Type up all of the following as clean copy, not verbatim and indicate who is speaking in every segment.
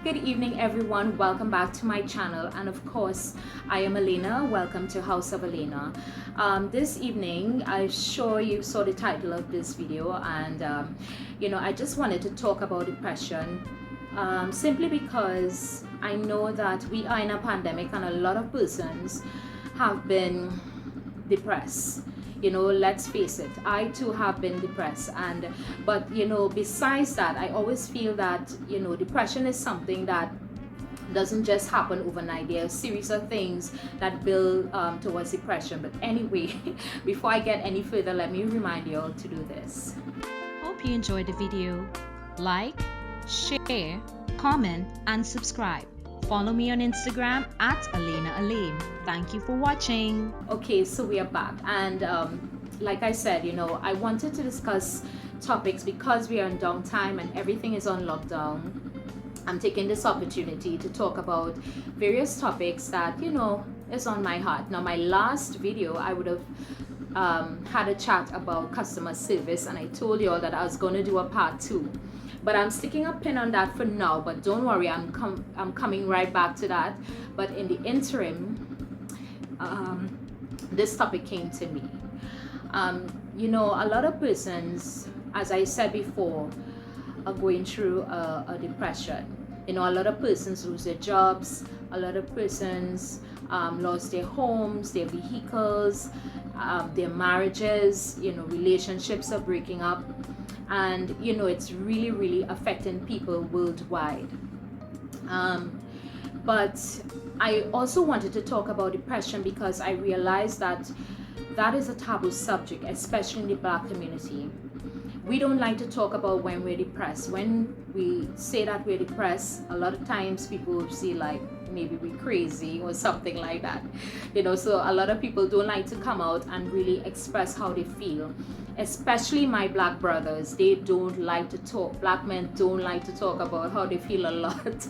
Speaker 1: Good evening, everyone. Welcome back to my channel. And of course, I am Elena. Welcome to House of Elena. This evening, I'm sure you saw the title of this video, and I just wanted to talk about depression simply because I know that we are in a pandemic and a lot of persons have been depressed. Let's face it, I too have been depressed, but besides that, I always feel that depression is something that doesn't just happen overnight. There are a series of things that build towards depression. But anyway, before I get any further, let me remind you all to do this.
Speaker 2: Hope you enjoyed the video. Like, share, comment, and subscribe. Follow me on Instagram at Elena Alain. Thank you for watching.
Speaker 1: Okay, so we are back, and like I said, I wanted to discuss topics because we are in downtime and everything is on lockdown. I'm taking this opportunity to talk about various topics that is on my heart. Now, my last video, I would have had a chat about customer service, and I told you all that I was going to do a part 2. But I'm sticking a pin on that for now. But don't worry, I'm coming right back to that. But in the interim, this topic came to me. A lot of persons, as I said before, are going through a depression. A lot of persons lose their jobs. A lot of persons lost their homes, their vehicles, their marriages. Relationships are breaking up. And it's really affecting people worldwide. But I also wanted to talk about depression because I realized that is a taboo subject, especially in the Black community. We don't like to talk about when we're depressed. When we say that we're depressed, a lot of times people will see like maybe we're crazy or something like that. So a lot of people don't like to come out and really express how they feel. Especially my Black brothers, they don't like to talk. Black men don't like to talk about how they feel a lot.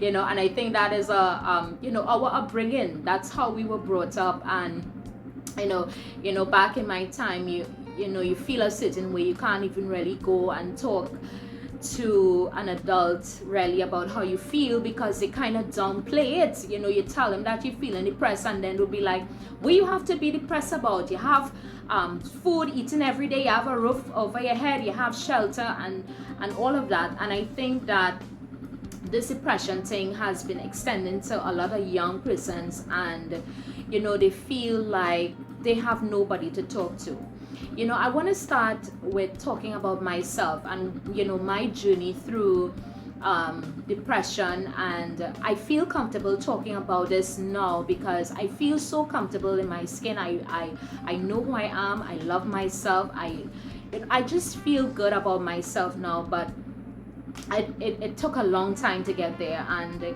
Speaker 1: And I think that is our upbringing. That's how we were brought up. And back in my time, you feel a certain way, you can't even really go and talk to an adult really about how you feel because they kind of downplay it. You tell them that you're feeling depressed, and then they'll be like, what you have to be depressed about? You have food eaten every day, you have a roof over your head, you have shelter, and all of that. And I think that this depression thing has been extending to a lot of young persons, and they feel like they have nobody to talk to. I want to start with talking about myself and my journey through depression, and I feel comfortable talking about this now because I feel so comfortable in my skin. I know who I am. I love myself. I just feel good about myself now, but it took a long time to get there, and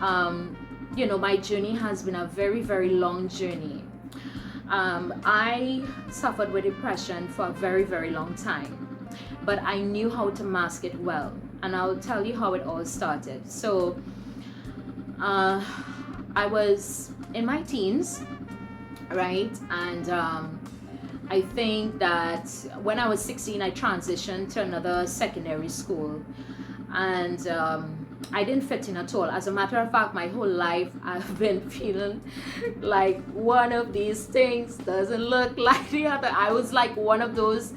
Speaker 1: my journey has been a very long journey. I suffered with depression for a very long time, but I knew how to mask it well, and I'll tell you how it all started. So I was in my teens, right? And I think that when I was 16, I transitioned to another secondary school, and I didn't fit in at all. As a matter of fact, my whole life I've been feeling like one of these things doesn't look like the other. I was like one of those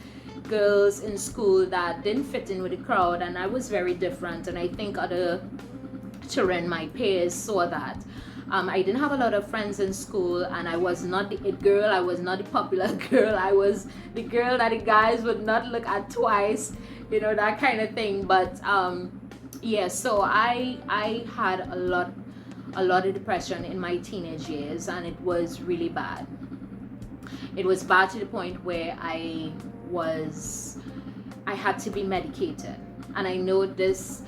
Speaker 1: girls in school that didn't fit in with the crowd, and I was very different, and I think other children, my peers, saw that. I didn't have a lot of friends in school, and I was not the it girl. I was not the popular girl. I was the girl that the guys would not look at twice, that kind of thing. But so I had a lot of depression in my teenage years, and it was really bad. It was bad to the point where I had to be medicated. And I know this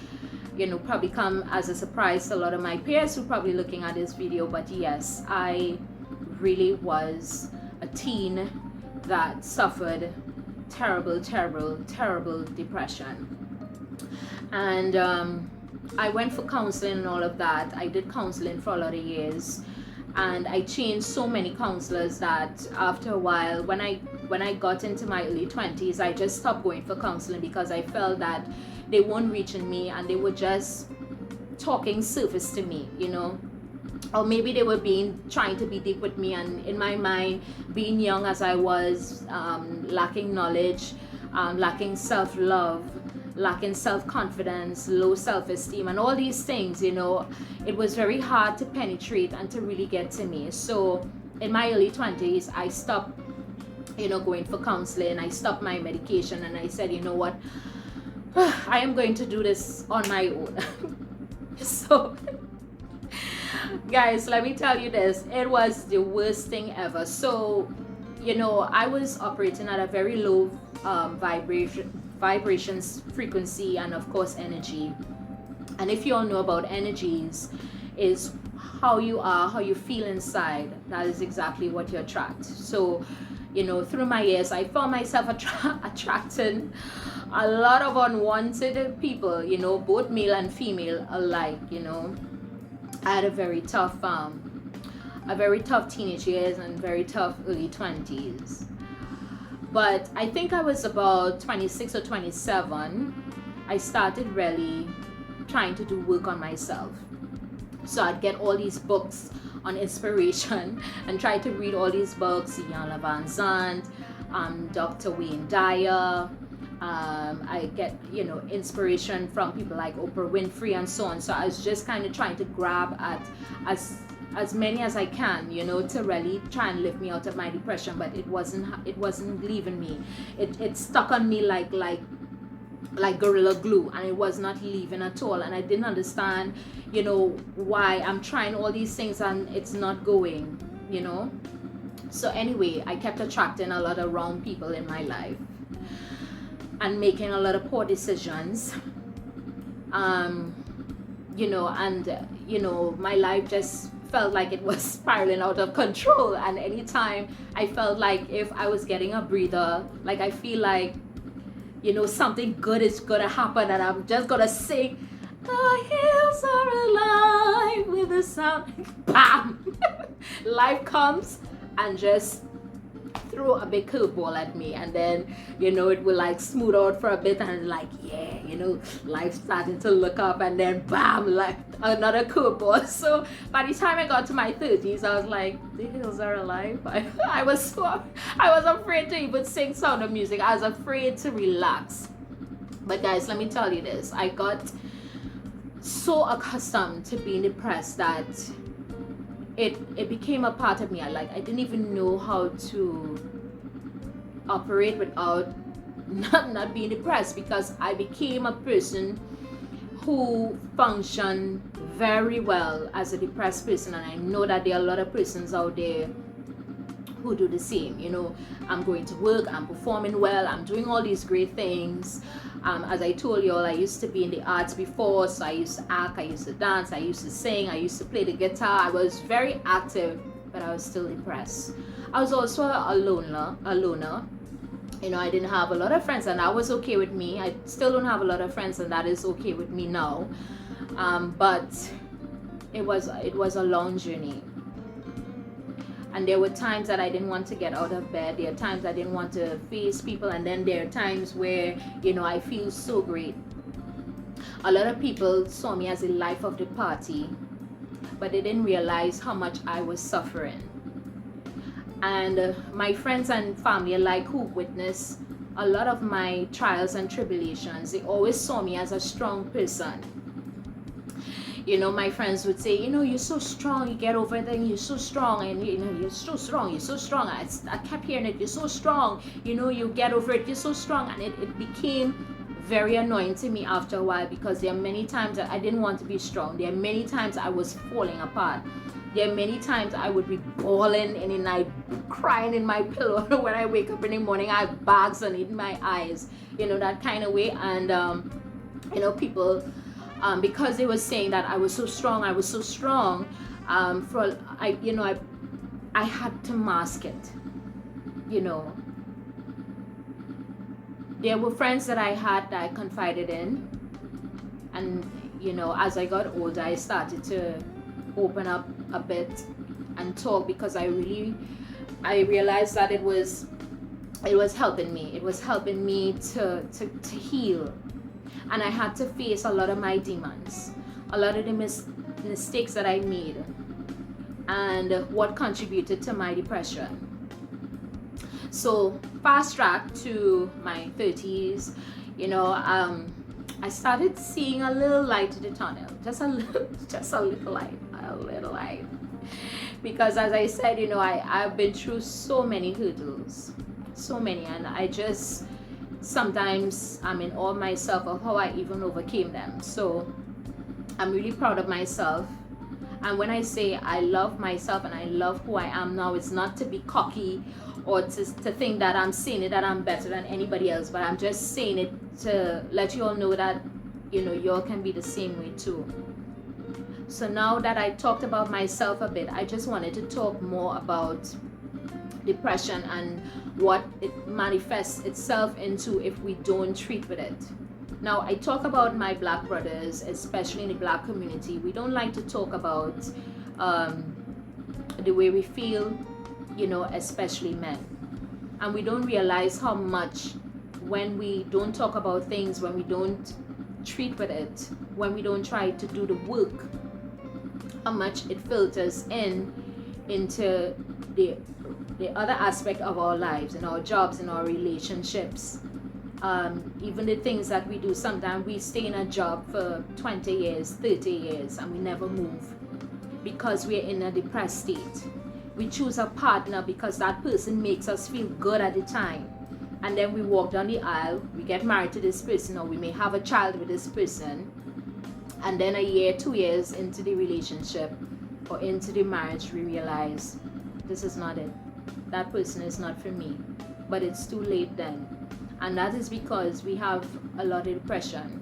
Speaker 1: probably come as a surprise to a lot of my peers who probably looking at this video, but yes, I really was a teen that suffered terrible depression. And I went for counseling and all of that. I did counseling for a lot of years, and I changed so many counselors that after a while, when I got into my early 20s, I just stopped going for counseling because I felt that they weren't reaching me, and they were just talking surface to me, you know. Or maybe they were trying to be deep with me, and in my mind, being young as I was, lacking knowledge, lacking self-love, lacking self-confidence, low self-esteem, and all these things, you know, it was very hard to penetrate and to really get to me. So in my early 20s, I stopped, you know, going for counseling. I stopped my medication, and I said, you know what, I am going to do this on my own. So guys, let me tell you this, it was the worst thing ever. So, you know, I was operating at a very low vibrations, frequency, and of course energy. And if you all know about energies, is how you are, how you feel inside, that is exactly what you attract. So, you know, through my years, I found myself attracting a lot of unwanted people, you know, both male and female alike. You know, I had a very tough teenage years and very tough early 20s. But I think I was about 26 or 27. I started really trying to do work on myself. So I'd get all these books on inspiration and try to read all these books, Ian Van Zandt, Dr. Wayne Dyer. I get, you know, inspiration from people like Oprah Winfrey and so on. So I was just kind of trying to grab at as many as I can, you know, to really try and lift me out of my depression. But it wasn't leaving me. It stuck on me like gorilla glue, and it was not leaving at all. And I didn't understand, you know, why I'm trying all these things and it's not going, you know. So anyway, I kept attracting a lot of wrong people in my life and making a lot of poor decisions, you know, and you know, my life just felt like it was spiraling out of control. And anytime I felt like if I was getting a breather, like I feel like, you know, something good is gonna happen and I'm just gonna sing, the hills are alive with the sound, bam, life comes and just throw a big curveball at me, and then, you know, it will like smooth out for a bit and like, yeah, you know, life starting to look up, and then bam, like another curveball. So by the time I got to my 30s, I was like, the hills are alive. I was afraid to even sing Sound of Music. I was afraid to relax. But guys, let me tell you this, I got so accustomed to being depressed that it became a part of me. I didn't even know how to operate without not being depressed, because I became a person who functioned very well as a depressed person. And I know that there are a lot of persons out there who do the same. You know, I'm going to work, I'm performing well, I'm doing all these great things. As I told you all, I used to be in the arts before, so I used to act, I used to dance, I used to sing, I used to play the guitar. I was very active, but I was still depressed. I was also a loner. You know, I didn't have a lot of friends, and that was okay with me. I still don't have a lot of friends, and that is okay with me now. But it was a long journey. And there were times that I didn't want to get out of bed. There are times I didn't want to face people. And then there are times where, you know, I feel so great. A lot of people saw me as the life of the party, but they didn't realize how much I was suffering. And my friends and family alike who witnessed a lot of my trials and tribulations, they always saw me as a strong person. You know, my friends would say, you know, you're so strong, you get over everything, you're so strong, and you know, you're so strong, you're so strong. I kept hearing it, you're so strong, you know, you get over it, you're so strong. And it became very annoying to me after a while, because there are many times that I didn't want to be strong. There are many times I was falling apart. There are many times I would be bawling in the night, crying in my pillow. When I wake up in the morning, I have bags underneath my eyes, you know, that kind of way. And you know, people, because they were saying that I was so strong, I had to mask it. You know, there were friends that I had that I confided in, and you know, as I got older, I started to open up a bit and talk, because I realized that it was helping me. It was helping me to heal. And I had to face a lot of my demons, a lot of the mistakes that I made, and what contributed to my depression. So fast track to my 30s, I started seeing a little light in the tunnel, just a little light. Because as I said, I've been through so many hurdles, and I just sometimes I'm in awe of myself of how I even overcame them. So I'm really proud of myself. And when I say I love myself and I love who I am now, it's not to be cocky or to think that I'm saying it that I'm better than anybody else, but I'm just saying it to let you all know that you all can be the same way too. So now that I talked about myself a bit, I just wanted to talk more about depression and what it manifests itself into if we don't treat with it. Now, I talk about my black brothers, especially in the black community. We don't like to talk about the way we feel, especially men. And we don't realize how much when we don't talk about things, when we don't treat with it, when we don't try to do the work, how much it filters into the other aspect of our lives, in our jobs, in our relationships. Even the things that we do, sometimes we stay in a job for 20 years, 30 years, and we never move because we're in a depressed state. We choose a partner because that person makes us feel good at the time. And then we walk down the aisle, we get married to this person, or we may have a child with this person. And then a year, 2 years into the relationship or into the marriage, we realize this is not it. That person is not for me. But it's too late then. And that is because we have a lot of depression.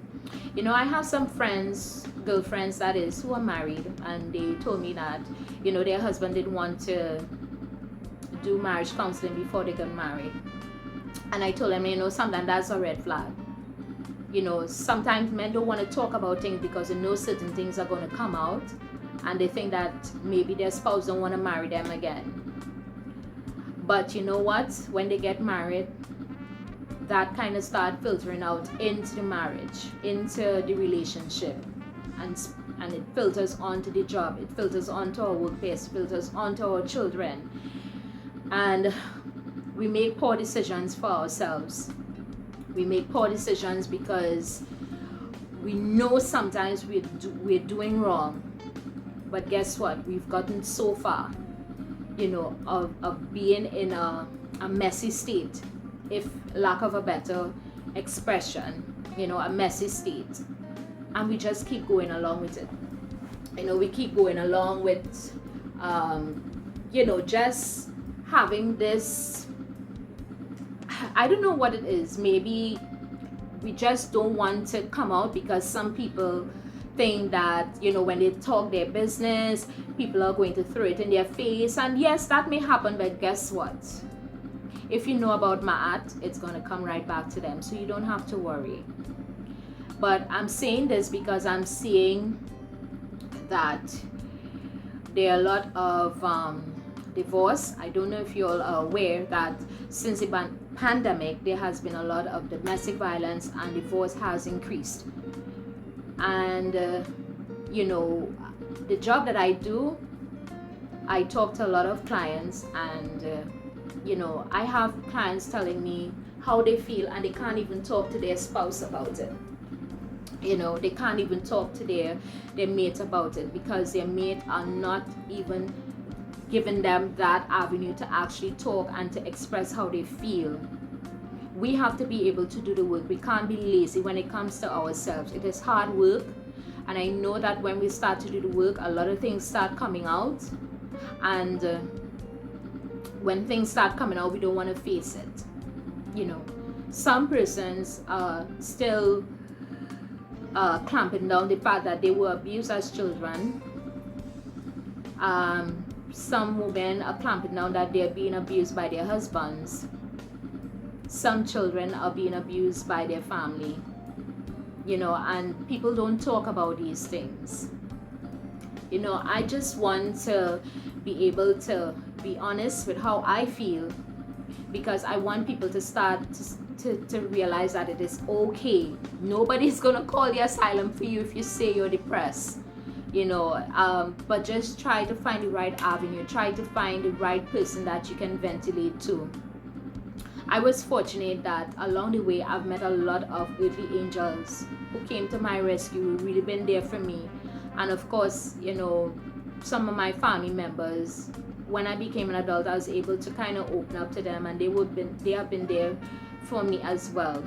Speaker 1: I have some friends, girlfriends that is, who are married, and they told me that, their husband didn't want to do marriage counseling before they got married. And I told them, sometimes that's a red flag. Sometimes men don't want to talk about things because they know certain things are going to come out, and they think that maybe their spouse don't want to marry them again. But you know what? When they get married, that kind of start filtering out into the marriage, into the relationship, and it filters onto the job, it filters onto our workplace, filters onto our children, and we make poor decisions for ourselves. We make poor decisions because we know sometimes we're doing wrong, but guess what? We've gotten so far, of being in a messy state, if lack of a better expression, a messy state, and we just keep going along with it. We keep going along with just having this, I don't know what it is. Maybe we just don't want to come out because some people think that when they talk their business, people are going to throw it in their face. And yes, that may happen, but guess what? If you know about Ma'at, it's going to come right back to them, so you don't have to worry. But I'm saying this because I'm seeing that there are a lot of divorce. I don't know if you all are aware that since the pandemic, there has been a lot of domestic violence and divorce has increased. And the job that I do, I talk to a lot of clients, and I have clients telling me how they feel, and they can't even talk to their spouse about it. They can't even talk to their mate about it because their mate are not even giving them that avenue to actually talk and to express how they feel. We have to be able to do the work. We can't be lazy when it comes to ourselves. It is hard work, and I know that when we start to do the work, a lot of things start coming out, and when things start coming out, we don't want to face it. Some persons are still clamping down the fact that they were abused as children. Some women are clamping down that they're being abused by their husbands. Some children are being abused by their family. And people don't talk about these things. I just want to be able to be honest with how I feel, because I want people to start to realize that it is okay. Nobody's gonna call the asylum for you if you say you're depressed, but just try to find the right avenue, try to find the right person that you can ventilate to. I was fortunate that along the way I've met a lot of earthly angels who came to my rescue, who really been there for me. And of course, some of my family members, when I became an adult, I was able to kind of open up to them, and they have been there for me as well.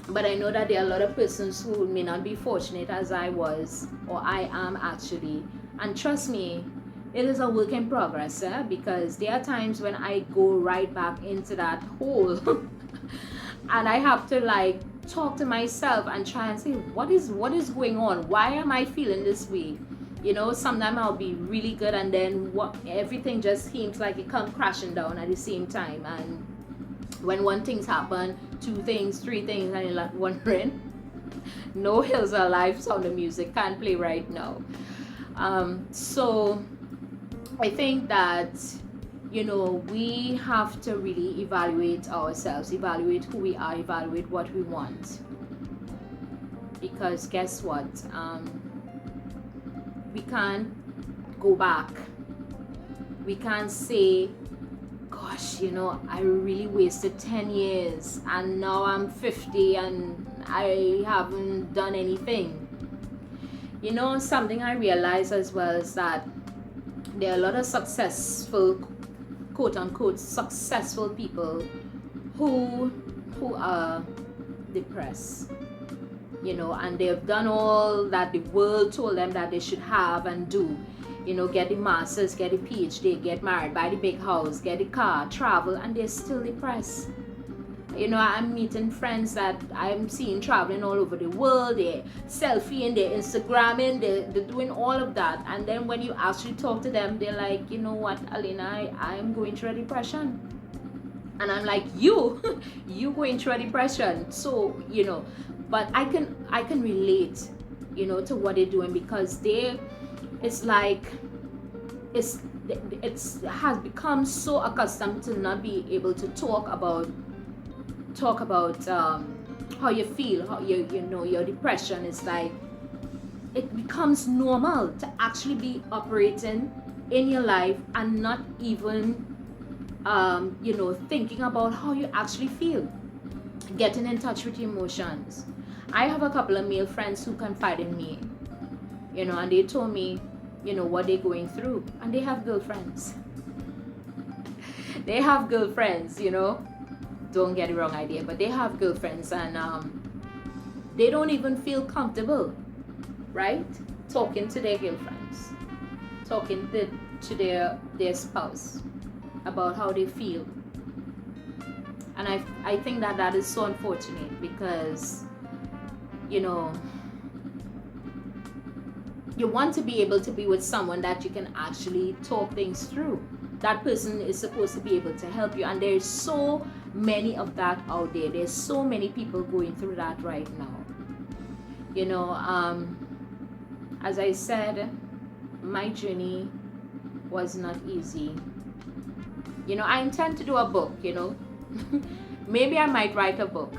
Speaker 1: But I know that there are a lot of persons who may not be fortunate as I was, or I am actually. And trust me, it is a work in progress, because there are times when I go right back into that hole and I have to like talk to myself and try and say, what is going on? Why am I feeling this way? Sometimes I'll be really good, and then everything just seems like it comes crashing down at the same time. And when one thing's happen, two things, three things, and you're like wondering, No Hills Are Alive Sound of Music can't play right now. So I think that we have to really evaluate ourselves, evaluate who we are, evaluate what we want. Because guess what? We can't go back. We can't say, gosh, I really wasted 10 years and now I'm 50 and I haven't done anything. Something I realized as well is that there are a lot of successful, quote unquote, successful people who are depressed, and they've done all that the world told them that they should have and do. Get the masters, get a PhD, get married, buy the big house, get a car, travel, and they're still depressed. I'm meeting friends that I'm seeing traveling all over the world. They're selfieing, they're Instagramming, they're doing all of that. And then when you actually talk to them, they're like, you know what, Alina, I'm going through a depression. And I'm like, you going through a depression. So, but I can relate, to what they're doing, because it's like, it has become so accustomed to not be able to talk about how you feel, how your depression is like. It becomes normal to actually be operating in your life and not even thinking about how you actually feel, getting in touch with your emotions. I have a couple of male friends who confide in me, and they told me what they're going through, and they have girlfriends. They have girlfriends, don't get the wrong idea, but they have girlfriends, and they don't even feel comfortable, right, talking to their girlfriends, talking to their spouse about how they feel. And I think that is so unfortunate, because you want to be able to be with someone that you can actually talk things through. That person is supposed to be able to help you, and there's so many of that out there. There's so many people going through that right now. As I said, my journey was not easy. I intend to do a book, maybe I might write a book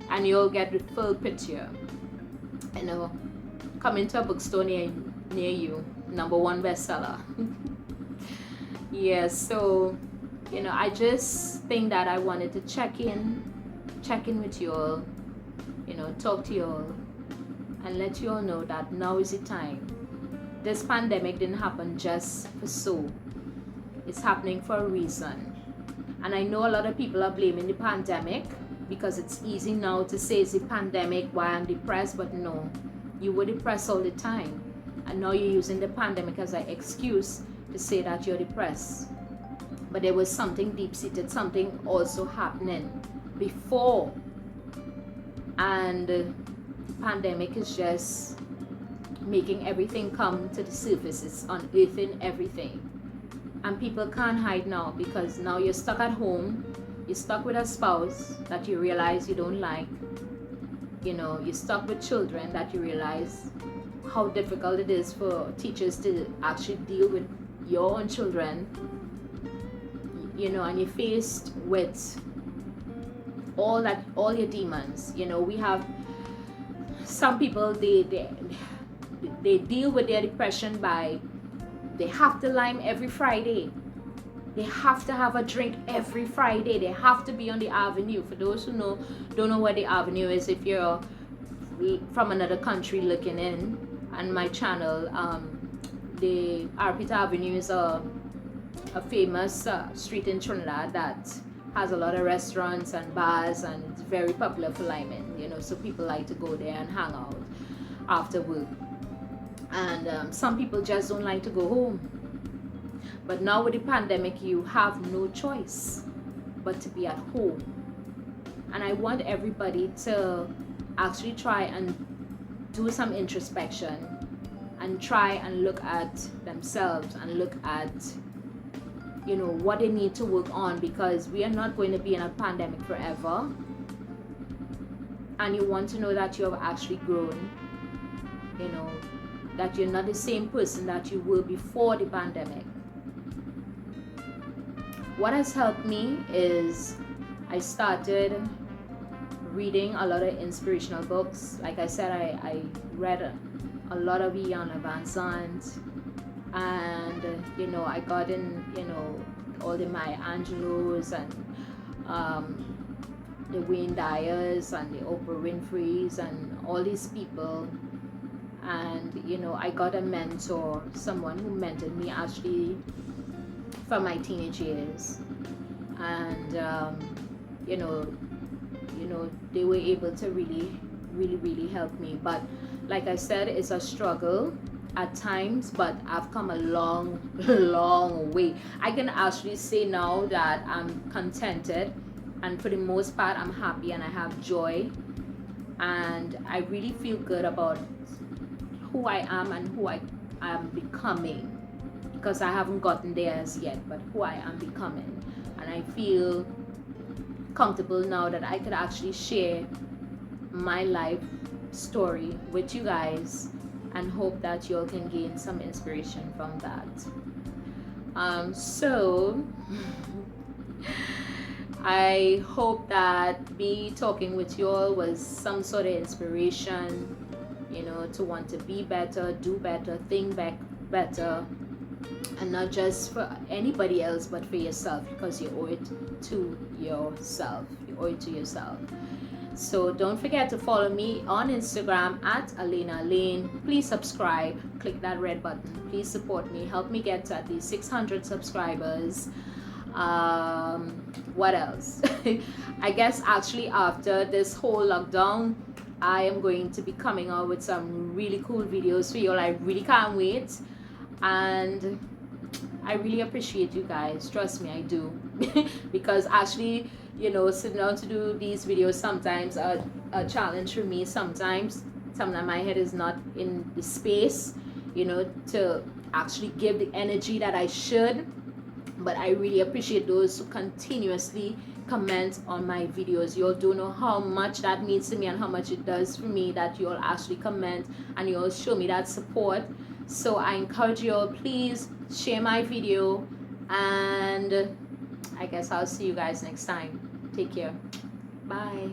Speaker 1: and you'll get the full picture. Come into a bookstore near you, #1 bestseller. Yes, so I just think that I wanted to check in with you all, talk to you all, and let you all know that now is the time. This pandemic didn't happen just for so. It's happening for a reason. And I know a lot of people are blaming the pandemic, because it's easy now to say it's the pandemic why I'm depressed, but no, you were depressed all the time, and now you're using the pandemic as an excuse to say that you're depressed. But there was something deep-seated, something also happening before, and the pandemic is just making everything come to the surface. It's unearthing everything, and people can't hide now, because now you're stuck at home, you're stuck with a spouse that you realize you don't like, you're stuck with children that you realize how difficult it is for teachers to actually deal with your own children, and you're faced with all your demons. You know, we have some people, they deal with their depression by, they have to lime every Friday. They have to have a drink every Friday. They have to be on the avenue. For those who don't know what the avenue is, if you're from another country looking in on my channel, the Arpita Avenue is a famous street in Trinidad that has a lot of restaurants and bars, and it's very popular for liming, you know, so people like to go there and hang out after work. And some people just don't like to go home. But now with the pandemic, you have no choice but to be at home. And I want everybody to actually try and do some introspection and try and look at themselves and look at, you know, what they need to work on, because we are not going to be in a pandemic forever. And you want to know that you have actually grown, you know, that you're not the same person that you were before the pandemic. What has helped me is I started reading a lot of inspirational books. Like I said, I read a lot of Ian Van Sant, and you know, I got in, you know, all the Maya Angelou's and the Wayne Dyers and the Oprah Winfrey's and all these people. And you know, I got a mentor, someone who mentored me actually from my teenage years, and you know, they were able to really help me. But like I said, it's a struggle at times, but I've come a long way. I can actually say now that I'm contented, and for the most part I'm happy and I have joy, and I really feel good about who I am and who I am becoming, because I haven't gotten there as yet, but who I am becoming. And I feel comfortable now that I could actually share my life story with you guys, and hope that you all can gain some inspiration from that. So I hope that me talking with you all was some sort of inspiration, you know, to want to be better, do better, think back better, and not just for anybody else but for yourself, because you owe it to yourself. You owe it to yourself. So don't forget to follow me on Instagram at Elena Lane. Please subscribe, click that red button. Please support me, help me get to at least 600 subscribers. What else? I guess actually after this whole lockdown, I am going to be coming out with some really cool videos for you all. I really can't wait, and I really appreciate you guys. Trust me, I do. Because actually, you know, sitting down to do these videos sometimes are a challenge for me. Sometimes my head is not in the space, you know, to actually give the energy that I should. But I really appreciate those who continuously comment on my videos. You all don't know how much that means to me and how much it does for me that you all actually comment and you all show me that support. So I encourage you all, please share my video, and I guess I'll see you guys next time. Take care. Bye.